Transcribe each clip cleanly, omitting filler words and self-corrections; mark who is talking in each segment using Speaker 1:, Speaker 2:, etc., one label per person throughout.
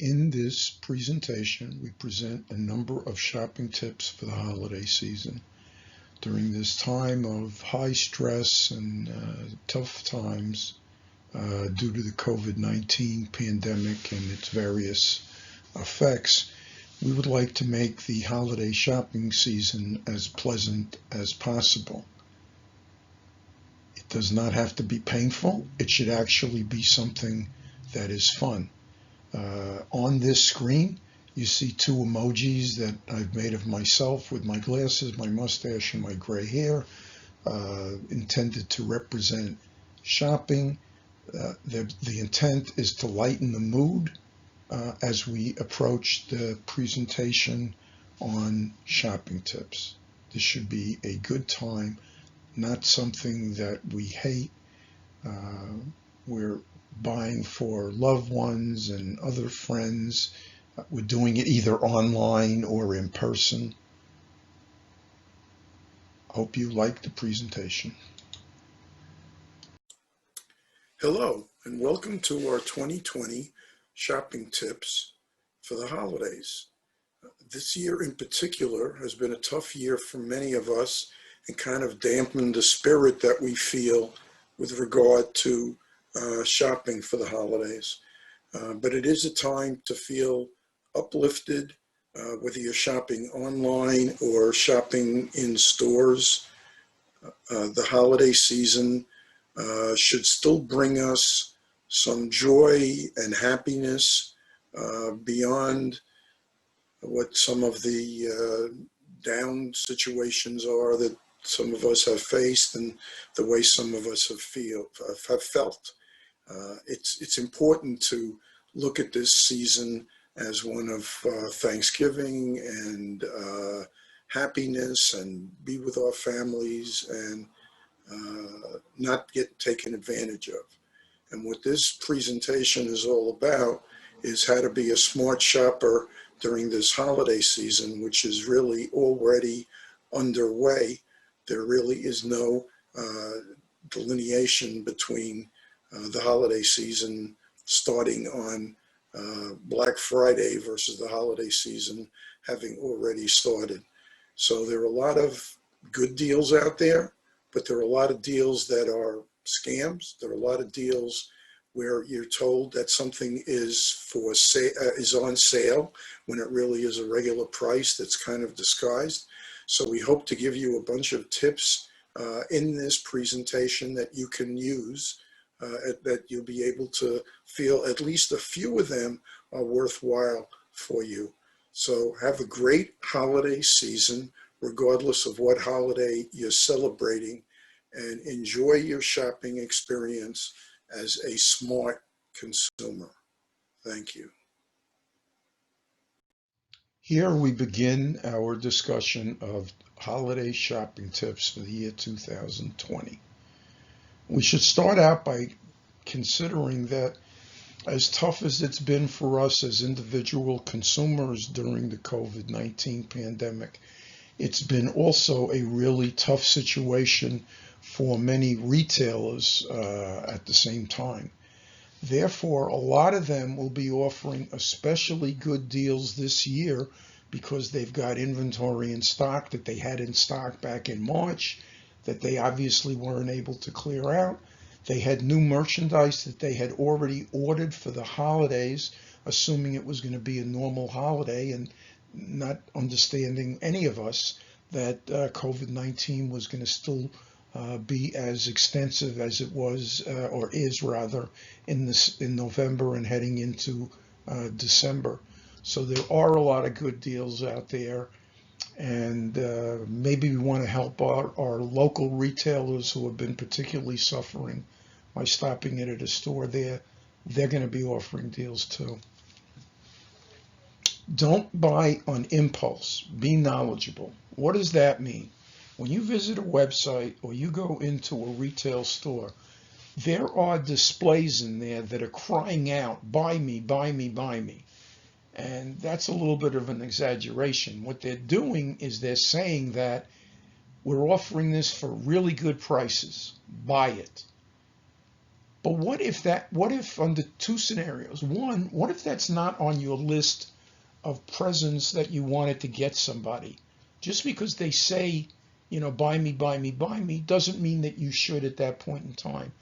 Speaker 1: In this presentation, we present a number of shopping tips for the holiday season. During this time of high stress and tough times due to the COVID-19 pandemic and its various effects, we would like to make the holiday shopping season as pleasant as possible. It does not have to be painful. It should actually be something that is fun. On this screen, you see two emojis that I've made of myself with my glasses, my mustache, and my gray hair, intended to represent shopping. The intent is to lighten the mood as we approach the presentation on shopping tips. This should be a good time, not something that we hate. We're buying for loved ones and other friends. We're doing it either online or in person. Hope you like the presentation.
Speaker 2: Hello, and welcome to our 2020 shopping tips for the holidays. This year in particular has been a tough year for many of us and kind of dampened the spirit that we feel with regard to shopping for the holidays. But it is a time to feel uplifted, whether you're shopping online or shopping in stores. The holiday season should still bring us some joy and happiness beyond what some of the down situations are that some of us have faced and the way some of us have felt. It's important to look at this season as one of Thanksgiving and happiness, and be with our families and not get taken advantage of. And what this presentation is all about is how to be a smart shopper during this holiday season, which is really already underway. There really is no delineation between the holiday season starting on Black Friday versus the holiday season having already started. So there are a lot of good deals out there, but there are a lot of deals that are scams. There are a lot of deals where you're told that something is on sale when it really is a regular price that's kind of disguised. So we hope to give you a bunch of tips in this presentation that you can use, that you'll be able to feel at least a few of them are worthwhile for you. So have a great holiday season, regardless of what holiday you're celebrating, and enjoy your shopping experience as a smart consumer. Thank you.
Speaker 1: Here we begin our discussion of holiday shopping tips for the year 2020. We should start out by considering that as tough as it's been for us as individual consumers during the COVID-19 pandemic, it's been also a really tough situation for many retailers at the same time. Therefore, a lot of them will be offering especially good deals this year because they've got inventory in stock that they had in stock back in March that they obviously weren't able to clear out. They had new merchandise that they had already ordered for the holidays, assuming it was going to be a normal holiday and not understanding, any of us, that COVID-19 was going to still be as extensive as it was, or is rather, in November and heading into December. So there are a lot of good deals out there, and maybe we want to help our local retailers who have been particularly suffering by stopping it at a store there. They're going to be offering deals too. Don't buy on impulse. Be knowledgeable. What does that mean? When you visit a website or you go into a retail store, there are displays in there that are crying out, buy me, buy me, buy me. And that's a little bit of an exaggeration. What they're doing is they're saying that we're offering this for really good prices. Buy it. But what if under two scenarios? One, what if that's not on your list of presents that you wanted to get somebody? Just because they say, buy me, buy me, buy me, doesn't mean that you should at that point in time.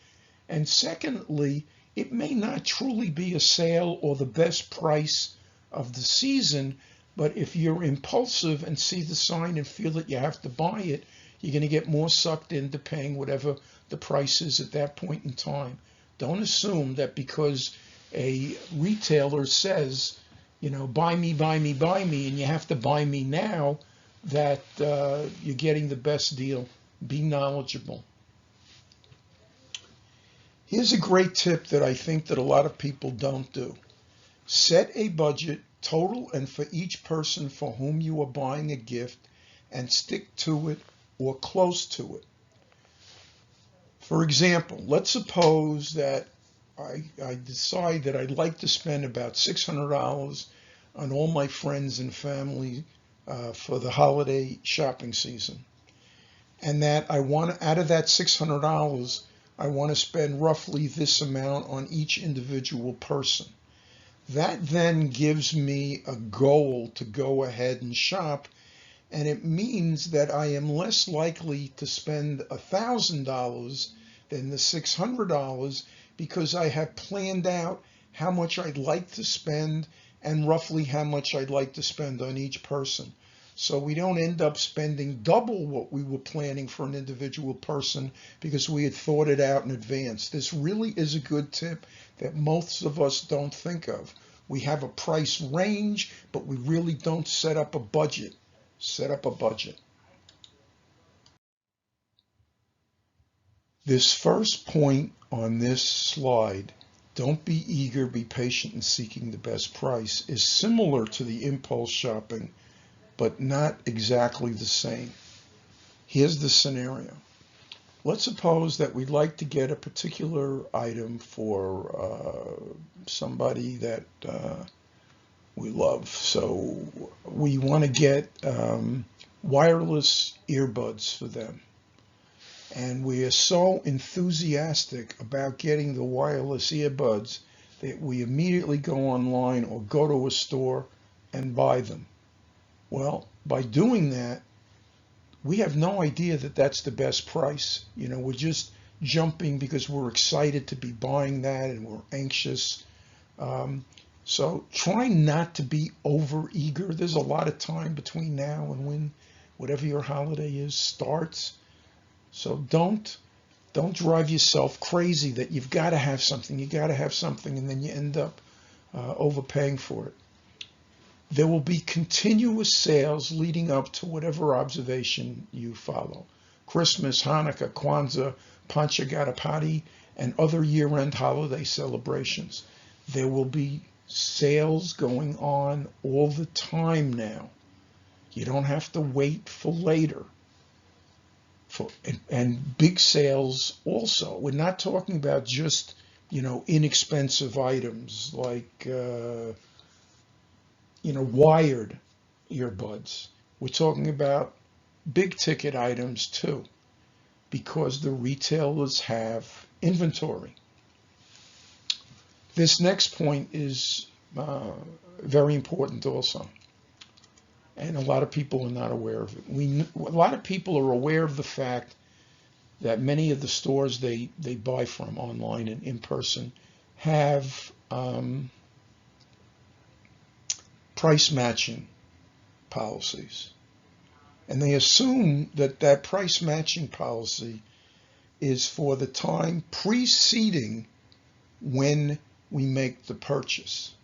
Speaker 1: And secondly, it may not truly be a sale or the best price of the season, but if you're impulsive and see the sign and feel that you have to buy it, you're going to get more sucked into paying whatever the price is at that point in time. Don't assume that because a retailer says, buy me, buy me, buy me, and you have to buy me now, that you're getting the best deal. Be knowledgeable. Here's a great tip that I think that a lot of people don't do. Set a budget, total and for each person for whom you are buying a gift, and stick to it or close to it. For example, let's suppose that I decide that I'd like to spend about $600 on all my friends and family for the holiday shopping season. And that out of that $600, I want to spend roughly this amount on each individual person. That then gives me a goal to go ahead and shop, and it means that I am less likely to spend $1,000 than the $600 because I have planned out how much I'd like to spend and roughly how much I'd like to spend on each person. So we don't end up spending double what we were planning for an individual person because we had thought it out in advance. This really is a good tip that most of us don't think of. We have a price range, but we really don't set up a budget. Set up a budget. This first point on this slide, don't be eager, be patient in seeking the best price, is similar to the impulse shopping, but not exactly the same. Here's the scenario. Let's suppose that we'd like to get a particular item for somebody that we love. So we want to get wireless earbuds for them. And we are so enthusiastic about getting the wireless earbuds that we immediately go online or go to a store and buy them. Well, by doing that, we have no idea that that's the best price. We're just jumping because we're excited to be buying that and we're anxious. So try not to be over eager. There's a lot of time between now and when whatever your holiday is starts. So don't drive yourself crazy that you've got to have something, and then you end up overpaying for it. There will be continuous sales leading up to whatever observation you follow. Christmas, Hanukkah, Kwanzaa, Panchagatapati, and other year-end holiday celebrations. There will be sales going on all the time now. You don't have to wait for later. And big sales also. We're not talking about just, inexpensive items like, wired earbuds. We're talking about big ticket items too, because the retailers have inventory. This next point is very important also. And a lot of people are not aware of it. A lot of people are aware of the fact that many of the stores they buy from online and in person have price matching policies. And they assume that price matching policy is for the time preceding when we make the purchase.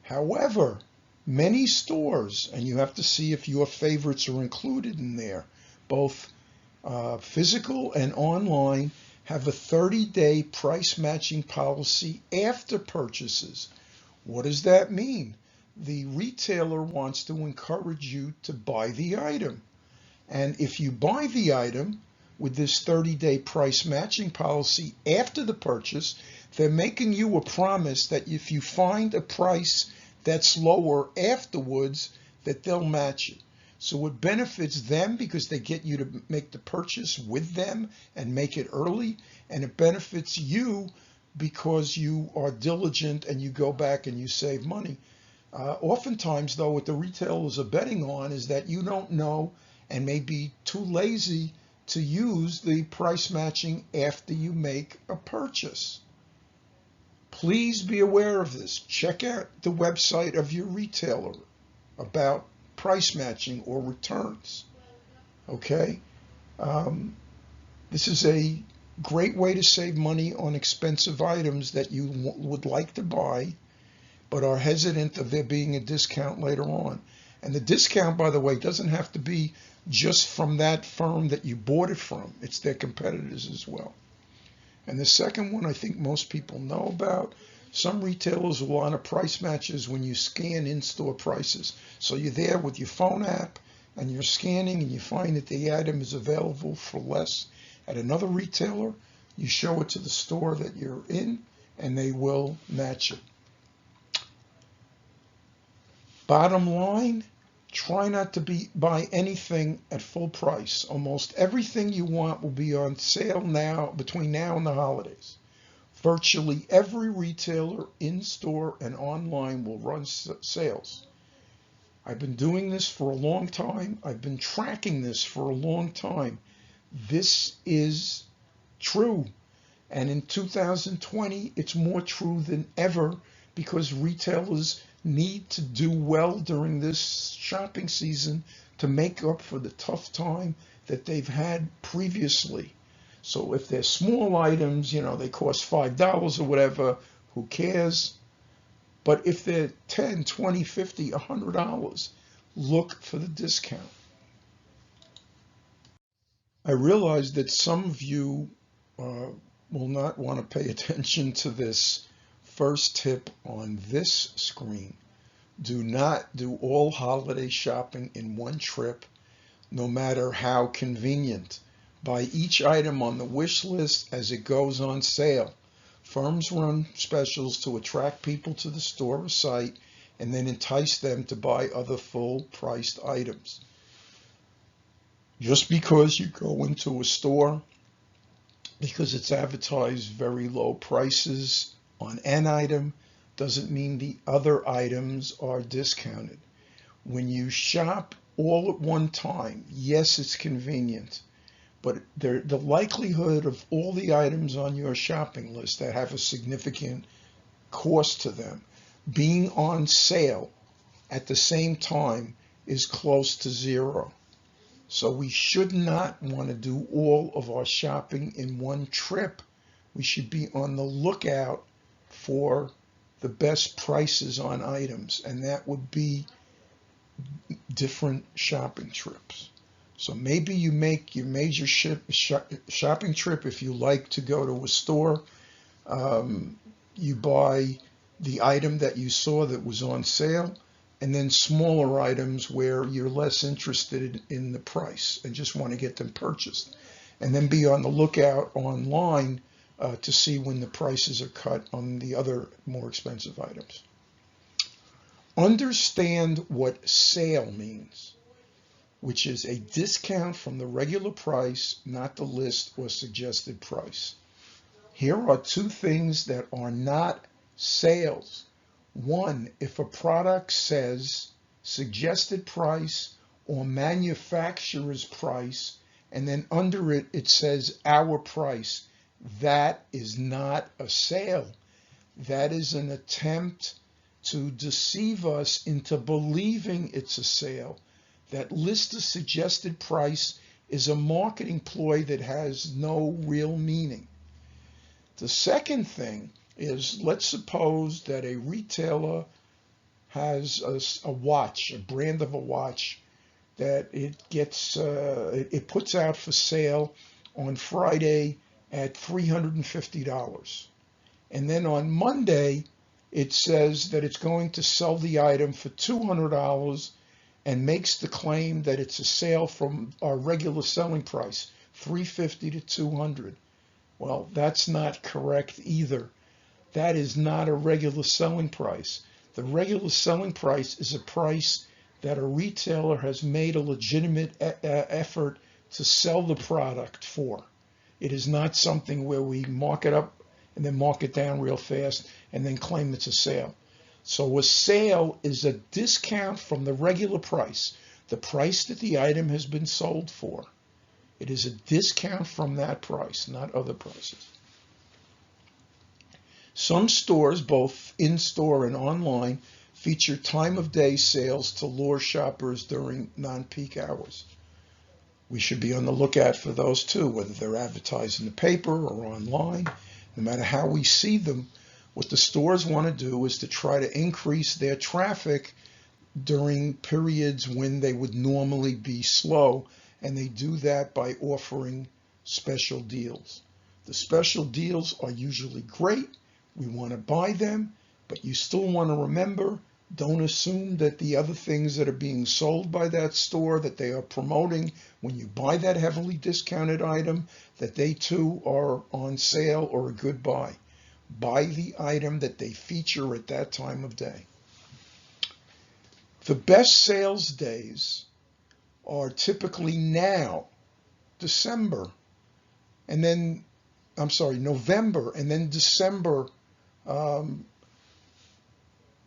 Speaker 1: However, many stores, and you have to see if your favorites are included in there, both physical and online, have a 30-day price matching policy after purchases. What does that mean? The retailer wants to encourage you to buy the item. And if you buy the item with this 30-day price matching policy after the purchase, they're making you a promise that if you find a price that's lower afterwards, that they'll match it. So it benefits them because they get you to make the purchase with them and make it early, and it benefits you because you are diligent and you go back and you save money. Oftentimes, though, what the retailers are betting on is that you don't know and may be too lazy to use the price matching after you make a purchase. Please be aware of this. Check out the website of your retailer about price matching or returns. Okay? This is a great way to save money on expensive items that you would like to buy, but are hesitant of there being a discount later on. And the discount, by the way, doesn't have to be just from that firm that you bought it from. It's their competitors as well. And the second one I think most people know about, some retailers will honor price matches when you scan in-store prices. So you're there with your phone app and you're scanning and you find that the item is available for less at another retailer. You show it to the store that you're in and they will match it. Bottom line, try not to buy anything at full price. Almost everything you want will be on sale now, between now and the holidays. Virtually every retailer in store and online will run sales. I've been doing this for a long time. I've been tracking this for a long time. This is true. And in 2020, it's more true than ever because retailers need to do well during this shopping season to make up for the tough time that they've had previously. So if they're small items, they cost $5 or whatever, who cares? But if they're $10, $20, $50, $100, look for the discount. I realize that some of you will not want to pay attention to this first tip on this screen. Do not do all holiday shopping in one trip, no matter how convenient. Buy each item on the wish list as it goes on sale. Firms run specials to attract people to the store or site and then entice them to buy other full-priced items. Just because you go into a store, because it's advertised very low prices on an item, doesn't mean the other items are discounted. When you shop all at one time, yes, it's convenient, but the likelihood of all the items on your shopping list that have a significant cost to them being on sale at the same time is close to zero. So we should not want to do all of our shopping in one trip. We should be on the lookout for the best prices on items, and that would be different shopping trips. So maybe you make your major shopping trip if you like to go to a store. You buy the item that you saw that was on sale, and then smaller items where you're less interested in the price and just want to get them purchased. And then be on the lookout online to see when the prices are cut on the other more expensive items. Understand what sale means, which is a discount from the regular price, not the list or suggested price. Here are two things that are not sales. One, if a product says suggested price or manufacturer's price, and then under it, it says our price, that is not a sale. That is an attempt to deceive us into believing it's a sale. That list of suggested price is a marketing ploy that has no real meaning. The second thing is, let's suppose that a retailer has a watch, a brand of a watch that it puts out for sale on Friday at $350. And then on Monday, it says that it's going to sell the item for $200 and makes the claim that it's a sale from our regular selling price, $350 to $200. Well, that's not correct either. That is not a regular selling price. The regular selling price is a price that a retailer has made a legitimate effort to sell the product for. It is not something where we mark it up and then mark it down real fast and then claim it's a sale. So a sale is a discount from the regular price, the price that the item has been sold for. It is a discount from that price, not other prices. Some stores, both in-store and online, feature time of day sales to lure shoppers during non-peak hours. We should be on the lookout for those too, whether they're advertised in the paper or online. No matter how we see them, what the stores want to do is to try to increase their traffic during periods when they would normally be slow, and they do that by offering special deals. The special deals are usually great. We want to buy them, but you still want to remember, don't assume that the other things that are being sold by that store that they are promoting when you buy that heavily discounted item, that they too are on sale or a good buy. Buy the item that they feature at that time of day. The best sales days are typically now, November, and then December.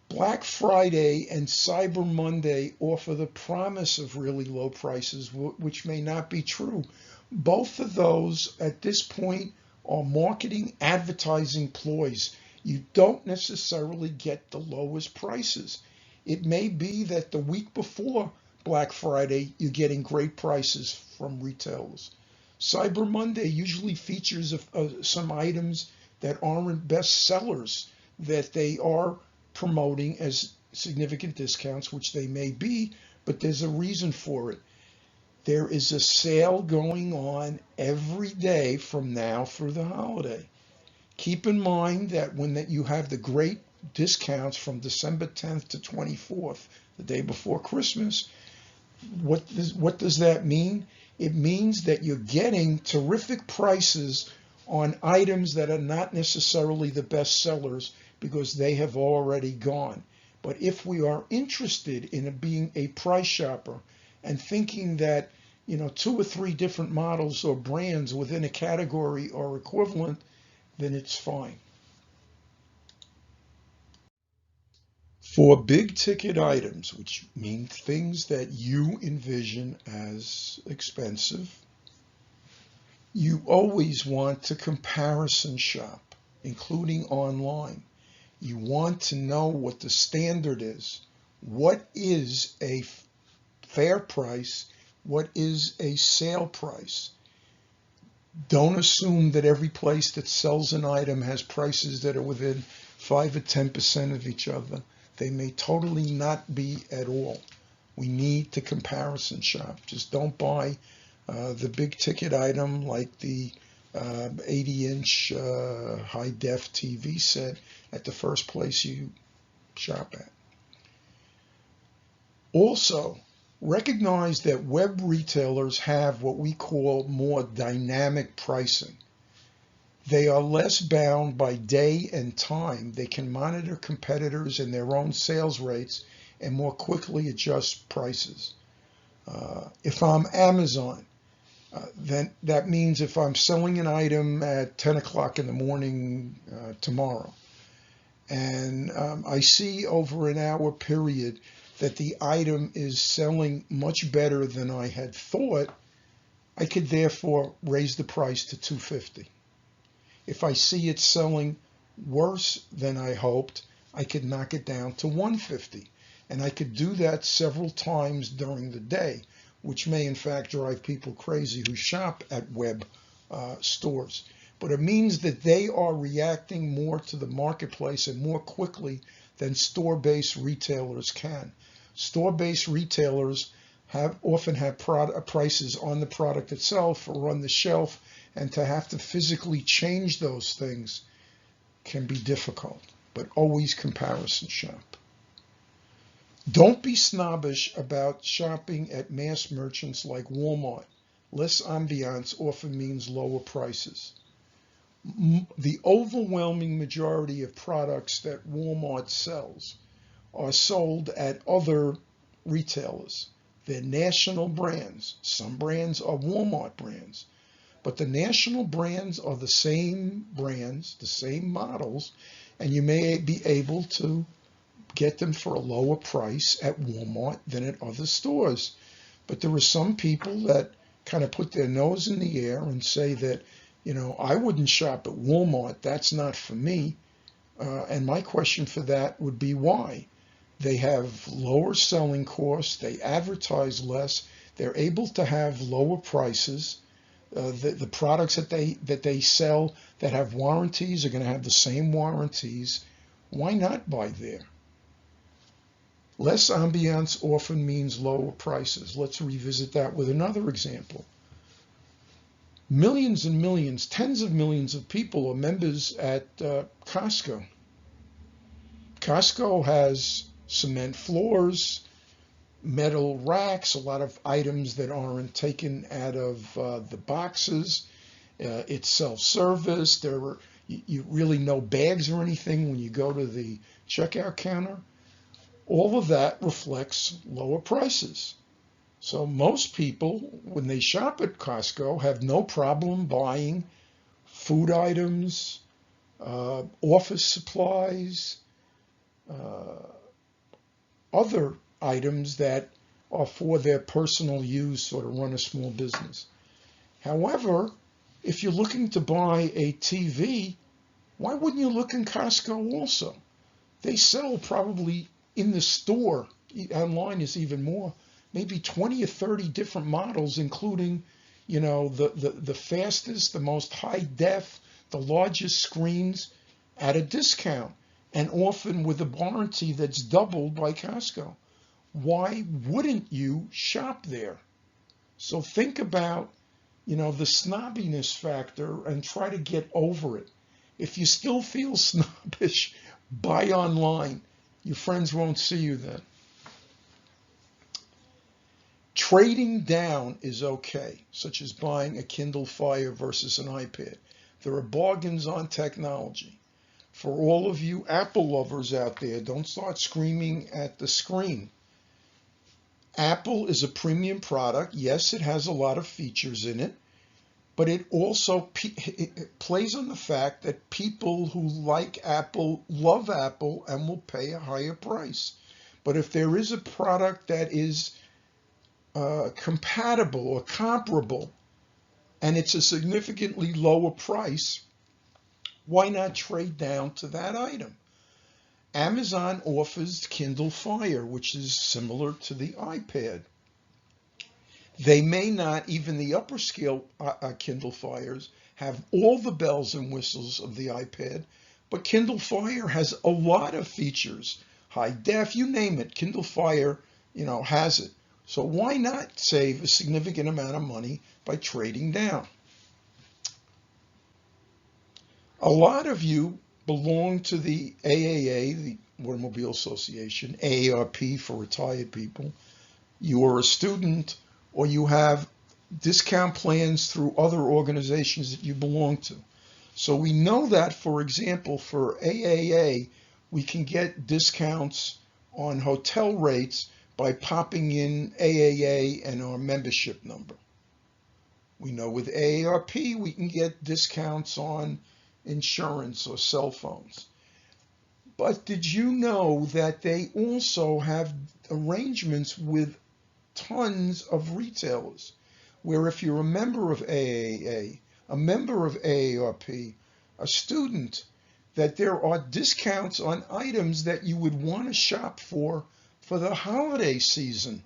Speaker 1: Black Friday and Cyber Monday offer the promise of really low prices, which may not be true. Both of those at this point are marketing advertising ploys. You don't necessarily get the lowest prices. It may be that the week before Black Friday, you're getting great prices from retailers. Cyber Monday usually features some items that aren't best sellers that they are promoting as significant discounts, which they may be, but there's a reason for it. There is a sale going on every day from now through the holiday. Keep in mind that you have the great discounts from December 10th to 24th, the day before Christmas, what does that mean? It means that you're getting terrific prices on items that are not necessarily the best sellers because they have already gone. But if we are interested in being a price shopper and thinking that 2 or 3 different models or brands within a category are equivalent, then it's fine. For big ticket items, which mean things that you envision as expensive, you always want to comparison shop, including online. You want to know what the standard is. What is a fair price? What is a sale price? Don't assume that every place that sells an item has prices that are within 5 or 10% of each other. They may totally not be at all. We need to comparison shop. Just don't buy the big ticket item like the 80-inch high-def TV set at the first place you shop at. Also, recognize that web retailers have what we call more dynamic pricing. They are less bound by day and time. They can monitor competitors and their own sales rates and more quickly adjust prices. If I'm Amazon, then that means if I'm selling an item at 10 o'clock in the morning tomorrow, and I see over an hour period that the item is selling much better than I had thought, I could therefore raise the price to $2.50. If I see it selling worse than I hoped, I could knock it down to $1.50. And I could do that several times during the day, which may in fact drive people crazy who shop at web stores. But it means that they are reacting more to the marketplace and more quickly than store-based retailers can. Store-based retailers often have prices on the product itself or on the shelf, and to have to physically change those things can be difficult, but always comparison shop. Don't be snobbish about shopping at mass merchants like Walmart. Less ambiance often means lower prices. The overwhelming majority of products that Walmart sells are sold at other retailers. They're national brands. Some brands are Walmart brands, but the national brands are the same brands, the same models, and you may be able to get them for a lower price at Walmart than at other stores. But there are some people that kind of put their nose in the air and say that, I wouldn't shop at Walmart. That's not for me. And my question for that would be why? They have lower selling costs. They advertise less. They're able to have lower prices. The products that they sell that have warranties are going to have the same warranties. Why not buy there? Less ambiance often means lower prices. Let's revisit that with another example. Millions and millions, tens of millions of people are members at Costco. Costco has cement floors, metal racks, a lot of items that aren't taken out of the boxes. It's self-service. You really no bags or anything when you go to the checkout counter. All of that reflects lower prices. So most people, when they shop at Costco, have no problem buying food items, office supplies, other items that are for their personal use or to run a small business. However, if you're looking to buy a TV, why wouldn't you look in Costco also? They sell probably in the store, online is even more, maybe 20 or 30 different models, including, the fastest, the most high def, the largest screens at a discount, and often with a warranty that's doubled by Costco. Why wouldn't you shop there? So think about, the snobbiness factor and try to get over it. If you still feel snobbish, buy online. Your friends won't see you then. Trading down is okay, such as buying a Kindle Fire versus an iPad. There are bargains on technology. For all of you Apple lovers out there, don't start screaming at the screen. Apple is a premium product. Yes, it has a lot of features in it, but it also it plays on the fact that people who like Apple love Apple and will pay a higher price. But if there is a product that is compatible or comparable and it's a significantly lower price, why not trade down to that item? Amazon offers Kindle Fire, which is similar to the iPad. They may not, even the upper scale Kindle Fires, have all the bells and whistles of the iPad, but Kindle Fire has a lot of features. High def, you name it, Kindle Fire, has it. So why not save a significant amount of money by trading down? A lot of you belong to the AAA, the Automobile Association, AARP for retired people. You are a student or you have discount plans through other organizations that you belong to. So we know that, for example, for AAA, we can get discounts on hotel rates by popping in AAA and our membership number. We know with AARP, we can get discounts on insurance or cell phones. But did you know that they also have arrangements with tons of retailers where if you're a member of AAA, a member of AARP, a student, that there are discounts on items that you would want to shop for the holiday season.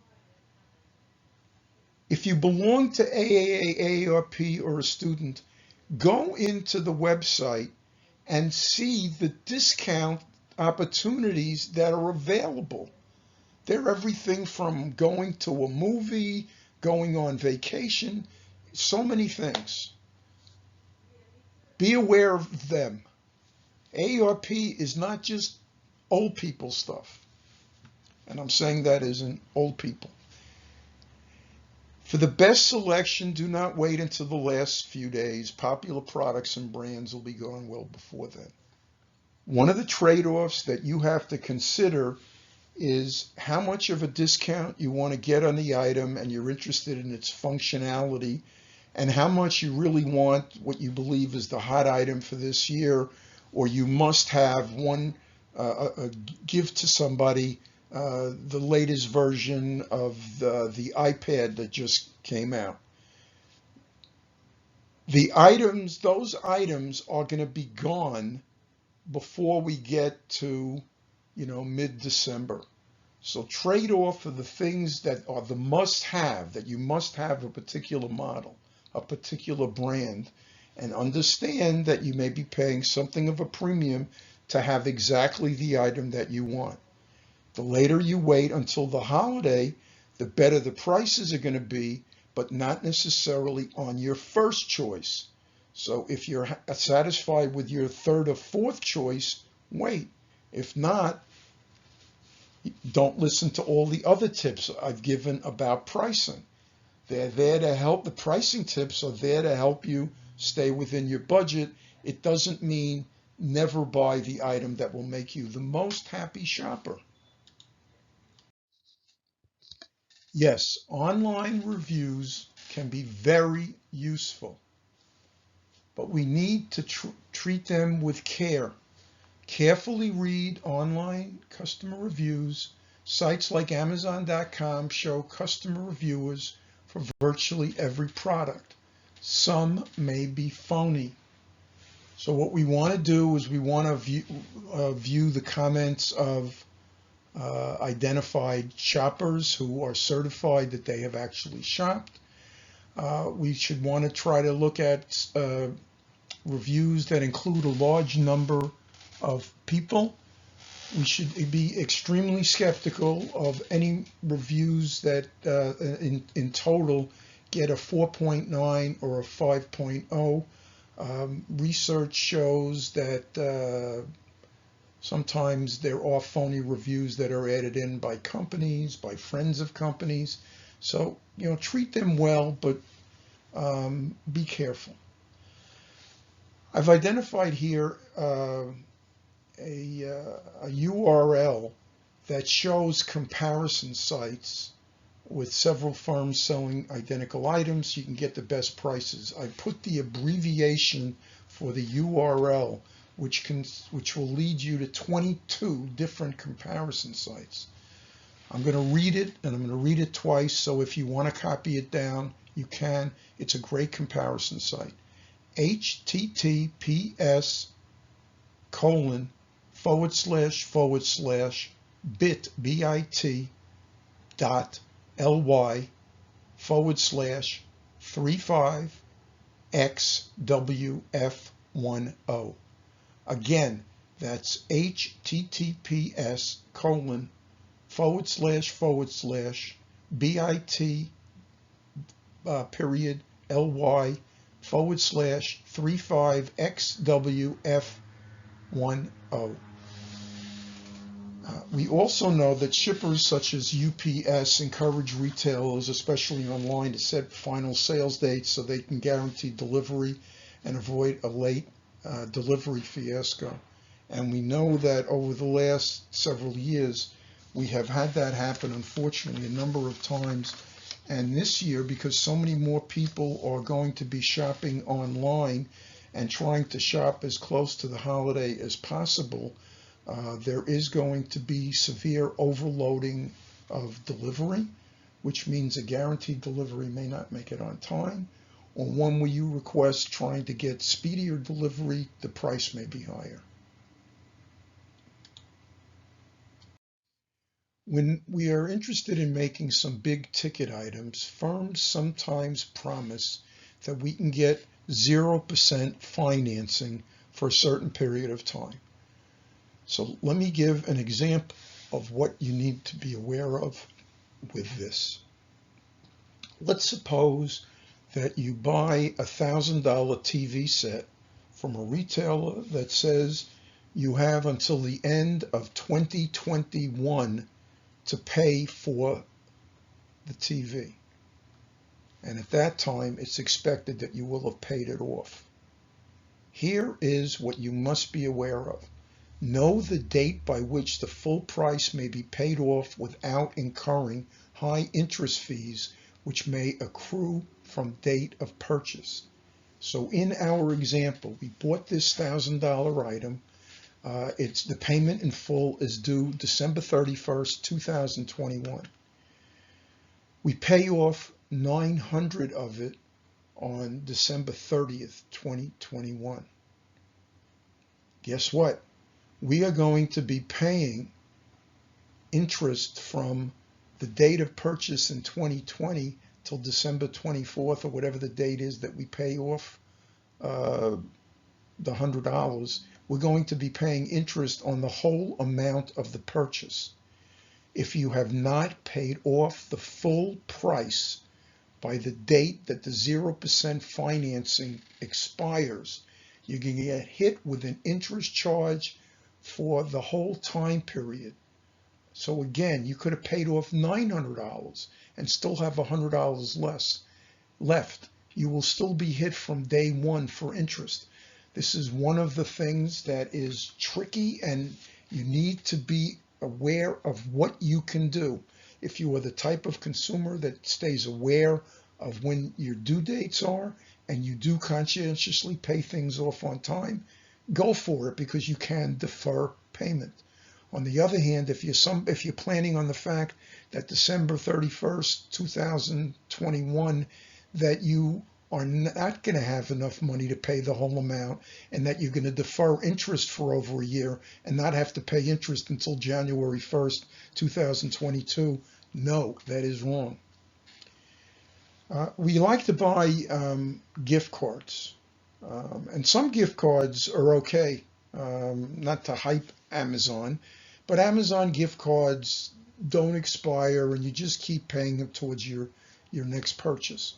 Speaker 1: If you belong to AAA, AARP, or a student, go into the website and see the discount opportunities that are available. They're everything from going to a movie, going on vacation, so many things. Be aware of them. AARP is not just old people stuff. And I'm saying that isn't old people. For the best selection, do not wait until the last few days. Popular products and brands will be gone well before then. One of the trade-offs that you have to consider is how much of a discount you want to get on the item and you're interested in its functionality and how much you really want what you believe is the hot item for this year, or you must have one, give to somebody the latest version of the iPad that just came out. Those items are going to be gone before we get to, mid-December. So trade off for the things that are the must-have, that you must have a particular model, a particular brand, and understand that you may be paying something of a premium to have exactly the item that you want. The later you wait until the holiday, the better the prices are going to be, but not necessarily on your first choice. So if you're satisfied with your third or fourth choice, wait. If not, don't listen to all the other tips I've given about pricing. They're there to help. The pricing tips are there to help you stay within your budget. It doesn't mean never buy the item that will make you the most happy shopper. Yes, online reviews can be very useful, but we need to treat them with care. Carefully read online customer reviews. Sites like Amazon.com show customer reviewers for virtually every product. Some may be phony. So what we want to do is we want to view the comments of identified shoppers who are certified that they have actually shopped. We should want to try to look at reviews that include a large number of people. We should be extremely skeptical of any reviews that in total get a 4.9 or a 5.0. Research shows that sometimes there are phony reviews that are added in by companies, by friends of companies. So, treat them well, but be careful. I've identified here a URL that shows comparison sites with several firms selling identical items. You can get the best prices. I put the abbreviation for the URL, which will lead you to 22 different comparison sites. I'm going to read it, and I'm going to read it twice, so if you want to copy it down, you can. It's a great comparison site. https://bit.ly/35xwf10. Again, that's https://bit.ly/35xwf10. We also know that shippers such as UPS encourage retailers, especially online, to set final sales dates so they can guarantee delivery and avoid a late delivery fiasco. And we know that over the last several years, we have had that happen, unfortunately, a number of times. And this year, because so many more people are going to be shopping online and trying to shop as close to the holiday as possible, there is going to be severe overloading of delivery, which means a guaranteed delivery may not make it on time, or one where you request trying to get speedier delivery, the price may be higher. When we are interested in making some big ticket items, firms sometimes promise that we can get 0% financing for a certain period of time. So let me give an example of what you need to be aware of with this. Let's suppose that you buy a $1,000 TV set from a retailer that says you have until the end of 2021 to pay for the TV. And at that time, it's expected that you will have paid it off. Here is what you must be aware of. Know the date by which the full price may be paid off without incurring high interest fees which may accrue from date of purchase. So in our example, we bought this $1,000 item. It's the payment in full is due December 31st, 2021. We pay off 900 of it on December 30th, 2021. Guess what? We are going to be paying interest from the date of purchase in 2020 till December 24th, or whatever the date is that we pay off the $100. We're going to be paying interest on the whole amount of the purchase. If you have not paid off the full price by the date that the 0% financing expires, you're going to get hit with an interest charge for the whole time period. So again, you could have paid off $900 and still have $100 left. You will still be hit from day one for interest. This is one of the things that is tricky, and you need to be aware of what you can do. If you are the type of consumer that stays aware of when your due dates are and you do conscientiously pay things off on time, go for it, because you can defer payment. On the other hand, if you're planning on the fact that December 31st, 2021, that you are not going to have enough money to pay the whole amount, and that you're going to defer interest for over a year and not have to pay interest until January 1st, 2022, no, that is wrong. We like to buy gift cards, and some gift cards are okay, not to hype Amazon, but Amazon gift cards don't expire and you just keep paying them towards your next purchase.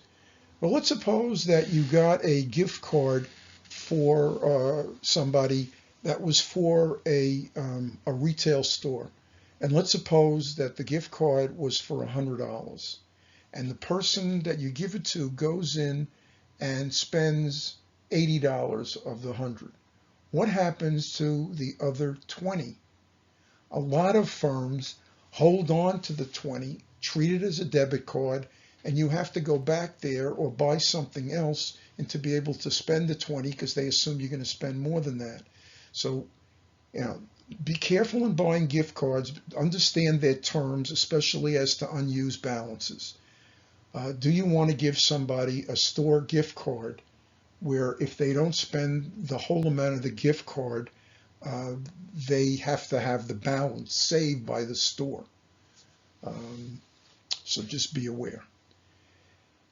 Speaker 1: Well, let's suppose that you got a gift card for somebody that was for a retail store. And let's suppose that the gift card was for $100. And the person that you give it to goes in and spends $80 of the 100. What happens to the other 20? A lot of firms hold on to the 20, treat it as a debit card, and you have to go back there or buy something else and to be able to spend the 20, because they assume you're going to spend more than that. So, be careful in buying gift cards. Understand their terms, especially as to unused balances. Do you want to give somebody a store gift card where if they don't spend the whole amount of the gift card, they have to have the balance saved by the store? So just be aware.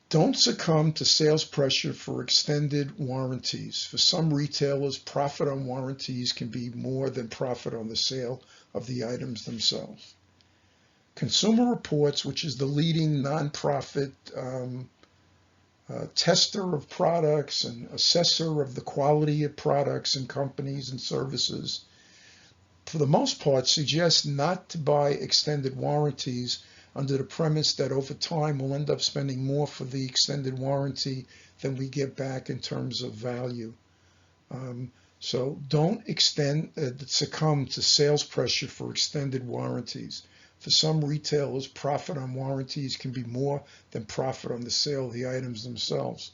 Speaker 1: Don't succumb to sales pressure for extended warranties. For some retailers, profit on warranties can be more than profit on the sale of the items themselves. Consumer Reports, which is the leading nonprofit tester of products and assessor of the quality of products and companies and services, for the most part suggests not to buy extended warranties under the premise that over time we'll end up spending more for the extended warranty than we get back in terms of value. So don't succumb to sales pressure for extended warranties. For some retailers, profit on warranties can be more than profit on the sale of the items themselves.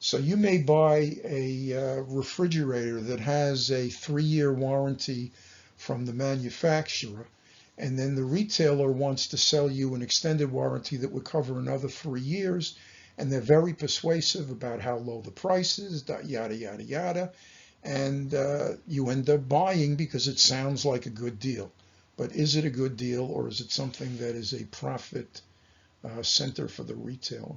Speaker 1: So you may buy a refrigerator that has a 3-year warranty from the manufacturer, and then the retailer wants to sell you an extended warranty that would cover another 3 years, and they're very persuasive about how low the price is, yada, yada, yada, and you end up buying because it sounds like a good deal. But is it a good deal, or is it something that is a profit center for the retailer?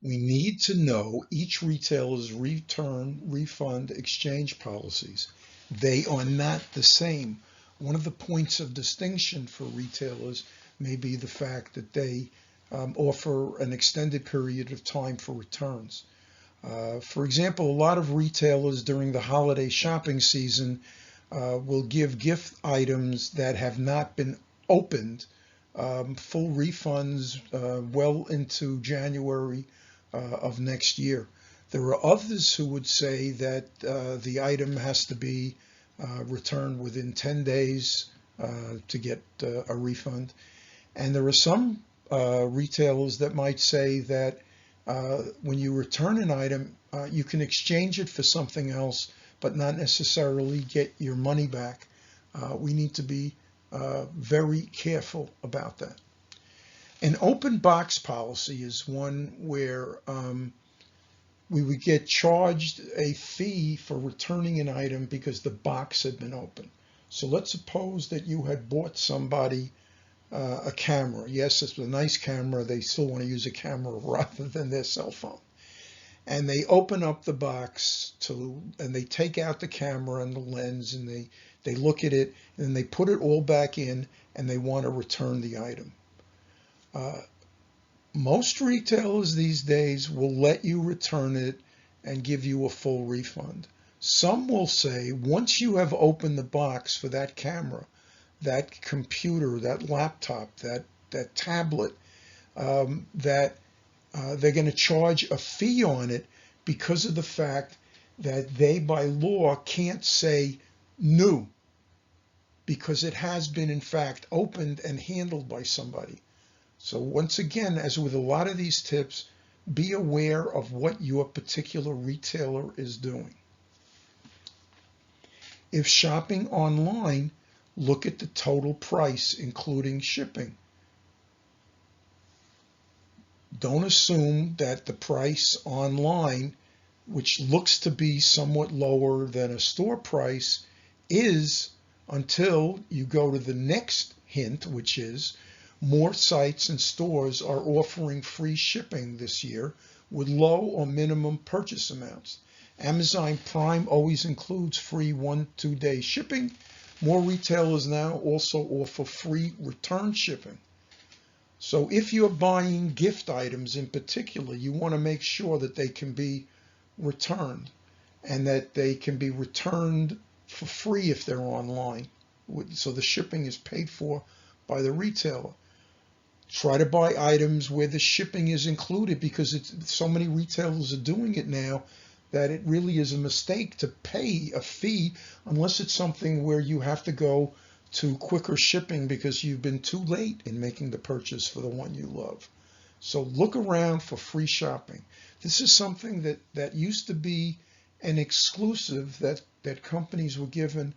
Speaker 1: We need to know each retailer's return, refund, exchange policies. They are not the same. One of the points of distinction for retailers may be the fact that they offer an extended period of time for returns. For example, a lot of retailers during the holiday shopping season will give gift items that have not been opened full refunds well into January of next year. There are others who would say that the item has to be returned within 10 days to get a refund. And there are some retailers that might say that when you return an item, you can exchange it for something else, but not necessarily get your money back. We need to be very careful about that. An open box policy is one where we would get charged a fee for returning an item because the box had been open. So let's suppose that you had bought somebody a camera. Yes, it's a nice camera. They still want to use a camera rather than their cell phone. And they open up the box and they take out the camera and the lens and they look at it and they put it all back in and they want to return the item. Most retailers these days will let you return it and give you a full refund. Some will say once you have opened the box for that camera, that computer, that laptop, that tablet, that they're going to charge a fee on it because of the fact that they, by law, can't say new because it has been, in fact, opened and handled by somebody. So once again, as with a lot of these tips, be aware of what your particular retailer is doing. If shopping online, look at the total price, including shipping. Don't assume that the price online, which looks to be somewhat lower than a store price, is until you go to the next hint, which is more sites and stores are offering free shipping this year with low or minimum purchase amounts. Amazon Prime always includes free 1-2 day shipping. More retailers now also offer free return shipping. So if you're buying gift items in particular, you want to make sure that they can be returned and that they can be returned for free if they're online. So the shipping is paid for by the retailer. Try to buy items where the shipping is included because so many retailers are doing it now that it really is a mistake to pay a fee unless it's something where you have to go to quicker shipping because you've been too late in making the purchase for the one you love. So look around for free shopping. This is something that used to be an exclusive that companies were giving.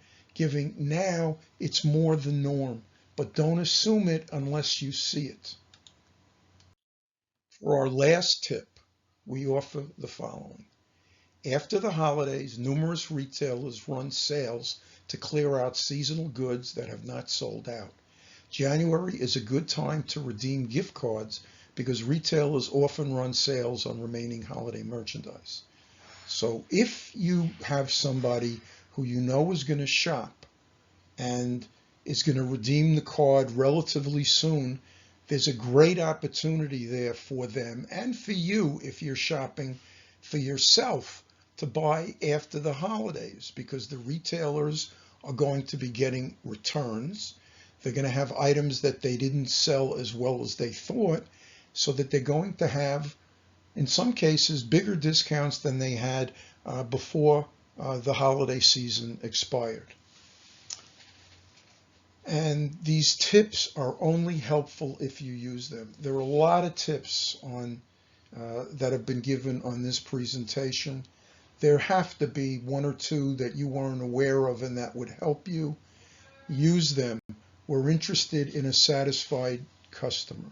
Speaker 1: Now it's more the norm, but don't assume it unless you see it. For our last tip, we offer the following. After the holidays, numerous retailers run sales to clear out seasonal goods that have not sold out. January is a good time to redeem gift cards because retailers often run sales on remaining holiday merchandise. So if you have somebody who you know is going to shop and is going to redeem the card relatively soon, there's a great opportunity there for them and for you if you're shopping for yourself to buy after the holidays because the retailers are going to be getting returns. They're going to have items that they didn't sell as well as they thought, so that they're going to have, in some cases, bigger discounts than they had before the holiday season expired. And these tips are only helpful if you use them. There are a lot of tips that have been given on this presentation. There have to be one or two that you weren't aware of and that would help you. Use them. We're interested in a satisfied customer.